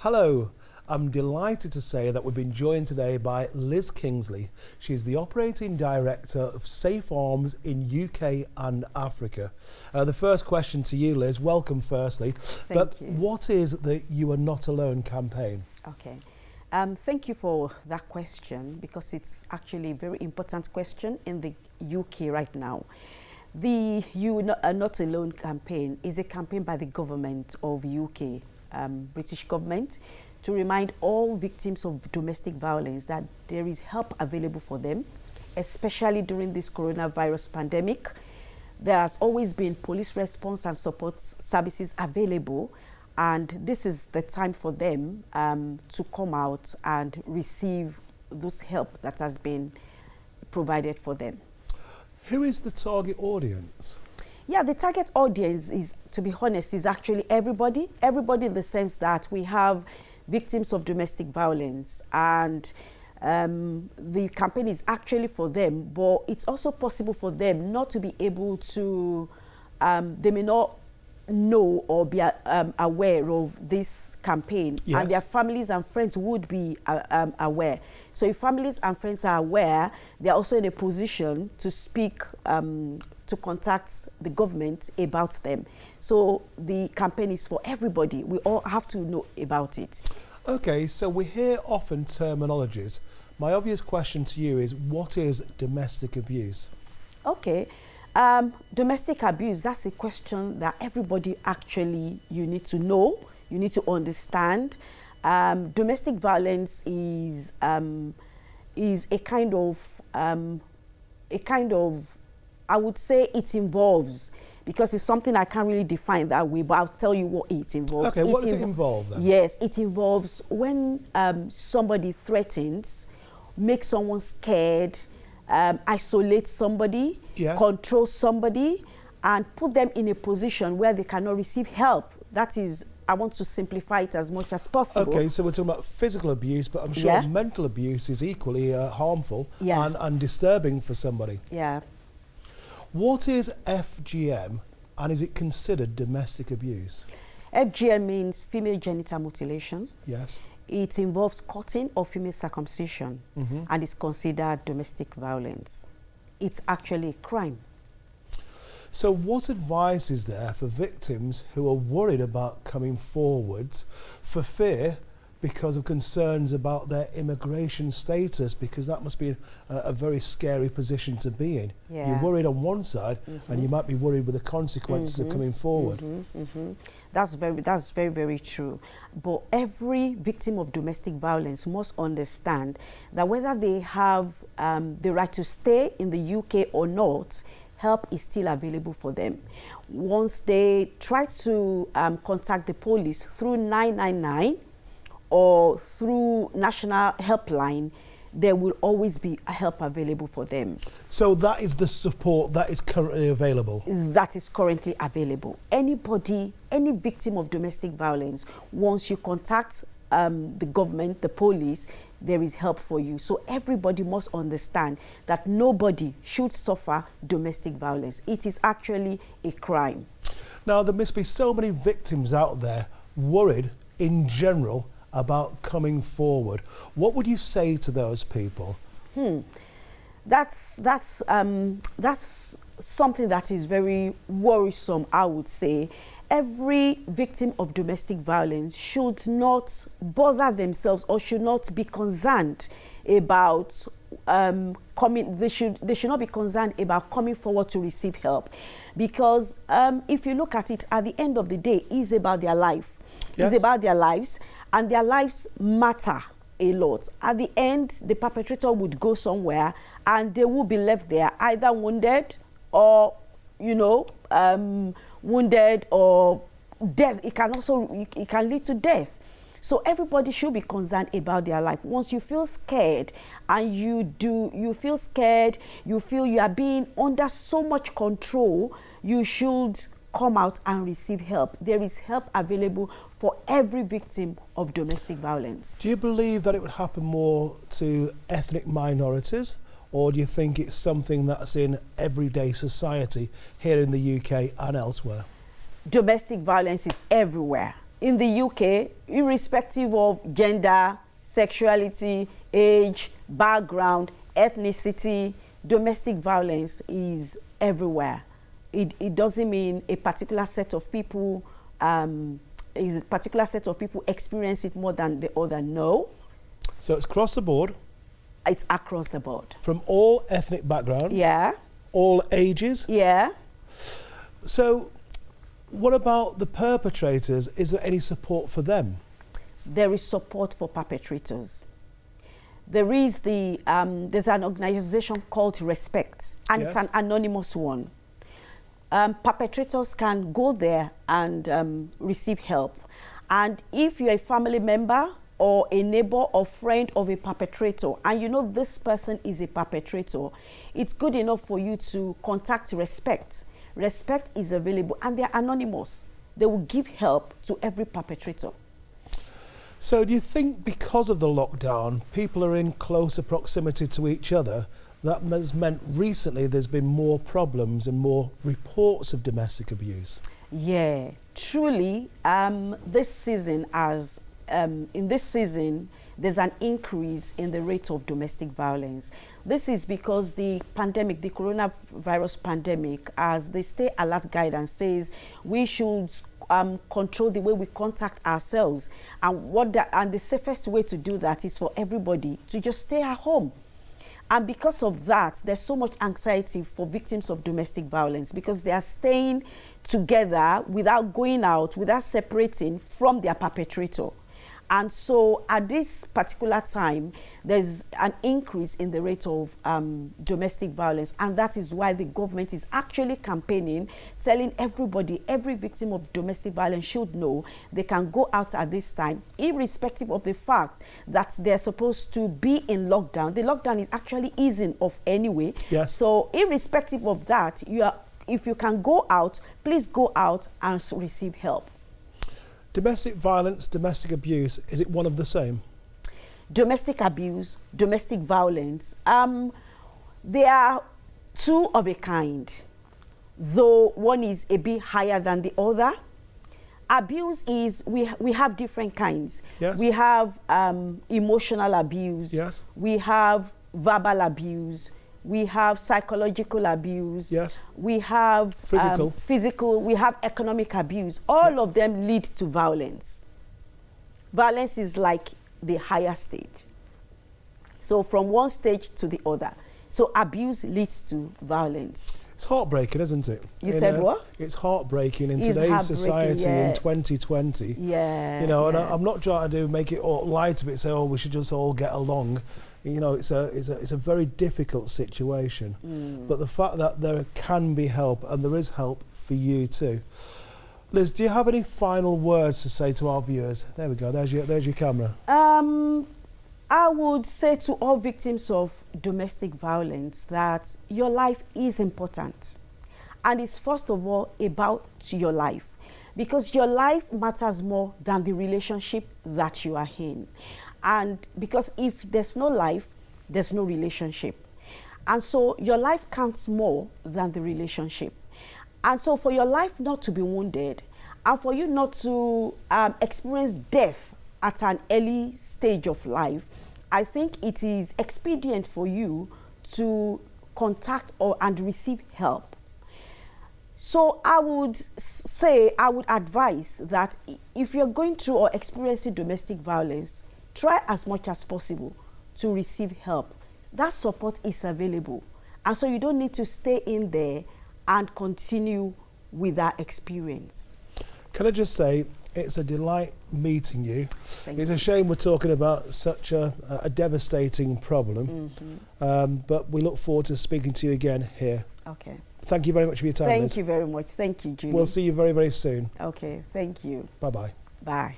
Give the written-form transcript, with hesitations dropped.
Hello, I'm delighted to say that we've been joined today by Liz Kingsley. She's the Operating Director of Safe Arms in UK and Africa. The first question to you, Liz, welcome firstly. Thank you. What is the You Are Not Alone campaign? Okay. Thank you for that question, because it's actually a very important question in the UK right now. The You Are Not Alone campaign is a campaign by the government of UK, British government, to remind all victims of domestic violence that there is help available for them, especially during this coronavirus pandemic. There has always been police response and support services available, and this is the time for them to come out and receive this help that has been provided for them. Who is the target audience? Yeah, the target audience is, to be honest, is actually everybody. Everybody, in the sense that we have victims of domestic violence, and the campaign is actually for them, but it's also possible for them not to be able to, they may not know or be aware of this campaign. Yes. And their families and friends would be aware. So if families and friends are aware, they're also in a position to speak, to contact the government about them. So the campaign is for everybody. We all have to know about it. Okay, so we hear often terminologies. My obvious question to you is, what is domestic abuse? Okay. Domestic abuse, that's a question that everybody actually, you need to know, you need to understand. Domestic violence is a kind of, I would say it involves, because it's something I can't really define that way, but I'll tell you what it involves. Okay, what does it involve then? Yes, it involves when somebody threatens, makes someone scared, isolate somebody, yes, control somebody, and put them in a position where they cannot receive help. That is, I want to simplify it as much as possible. Okay, so we're talking about physical abuse, but I'm sure mental abuse is equally harmful and disturbing for somebody. Yeah. What is FGM, and is it considered domestic abuse? FGM means female genital mutilation. Yes. It involves cutting or female circumcision, and is considered domestic violence. It's actually a crime. So what advice is there for victims who are worried about coming forwards for fear because of concerns about their immigration status, because that must be a very scary position to be in? Yeah. You're worried on one side, and you might be worried with the consequences of coming forward. That's very, very true. But every victim of domestic violence must understand that whether they have the right to stay in the UK or not, help is still available for them. Once they try to contact the police through 999 or through National Helpline, there will always be help available for them. So that is the support that is currently available? That is currently available. Anybody, any victim of domestic violence, once you contact the government, the police, there is help for you. So everybody must understand that nobody should suffer domestic violence. It is actually a crime. Now, there must be so many victims out there worried in general about coming forward. What would you say to those people? That's something that is very worrisome, I would say. Every victim of domestic violence should not bother themselves or should not be concerned about they should not be concerned about coming forward to receive help, because if you look at it, at the end of the day, it's about their life. Yes. It's about their lives, and their lives matter a lot. At the end, the perpetrator would go somewhere and they will be left there either wounded or, wounded or death. It can lead to death. So everybody should be concerned about their life. Once you feel scared and you feel scared, you feel you are being under so much control, you should come out and receive help. There is help available for every victim of domestic violence. Do you believe that it would happen more to ethnic minorities, or do you think it's something that's in everyday society here in the UK and elsewhere? Domestic violence is everywhere. in the UK, irrespective of gender, sexuality, age, background, ethnicity, domestic violence is everywhere. It doesn't mean a particular set of people experience it more than the other. No. So it's across the board? It's across the board. From all ethnic backgrounds? Yeah. All ages? Yeah. So what about the perpetrators? Is there any support for them? There is support for perpetrators. There is there's an organization called Respect, and it's an anonymous one. Perpetrators can go there and receive help. And if you're a family member or a neighbor or friend of a perpetrator, and you know this person is a perpetrator, it's good enough for you to contact Respect. Respect is available, and they're anonymous. They will give help to every perpetrator. So do you think because of the lockdown, people are in closer proximity to each other? That has meant recently there's been more problems and more reports of domestic abuse. Yeah, truly, this season, there's an increase in the rate of domestic violence. This is because the pandemic, the coronavirus pandemic, as the Stay Alert guidance says, we should control the way we contact ourselves. And the safest way to do that is for everybody to just stay at home. And because of that, there's so much anxiety for victims of domestic violence because they are staying together without going out, without separating from their perpetrator. And so at this particular time, there's an increase in the rate of domestic violence. And that is why the government is actually campaigning, telling everybody, every victim of domestic violence should know they can go out at this time, irrespective of the fact that they're supposed to be in lockdown. The lockdown is actually easing off anyway. Yes. So irrespective of that, if you can go out, please go out and receive help. Domestic violence, domestic abuse, is it one of the same? Domestic abuse, domestic violence, they are two of a kind, though one is a bit higher than the other. Abuse is, we have different kinds. Yes. We have emotional abuse. Yes. We have verbal abuse. We have psychological abuse. Yes. We have physical. We have economic abuse. All of them lead to violence. Violence is like the higher stage. So from one stage to the other. So abuse leads to violence. It's heartbreaking, isn't it? You said what? It's heartbreaking in today's society in 2020. Yeah. You know, and I'm not trying to make it all light of it, say, oh, we should just all get along. You know, it's a very difficult situation. But the fact that there can be help, and there is help for you too. Liz, do you have any final words to say to our viewers? There we go, there's your camera. I would say to all victims of domestic violence that your life is important. And it's first of all about your life. Because your life matters more than the relationship that you are in. And because if there's no life, there's no relationship. And so your life counts more than the relationship. And so for your life not to be wounded, and for you not to experience death at an early stage of life, I think it is expedient for you to contact and receive help. So I would advise that if you're going through or experiencing domestic violence, try as much as possible to receive help. That support is available. And so you don't need to stay in there and continue with that experience. Can I just say, it's a delight meeting you. Thank it's you. a shame we're talking about such a devastating problem. But we look forward to speaking to you again here. Okay. Thank you very much for your time, Liz. Thank you very much. Thank you, Julie. We'll see you very, very soon. Okay, thank you. Bye-bye. Bye.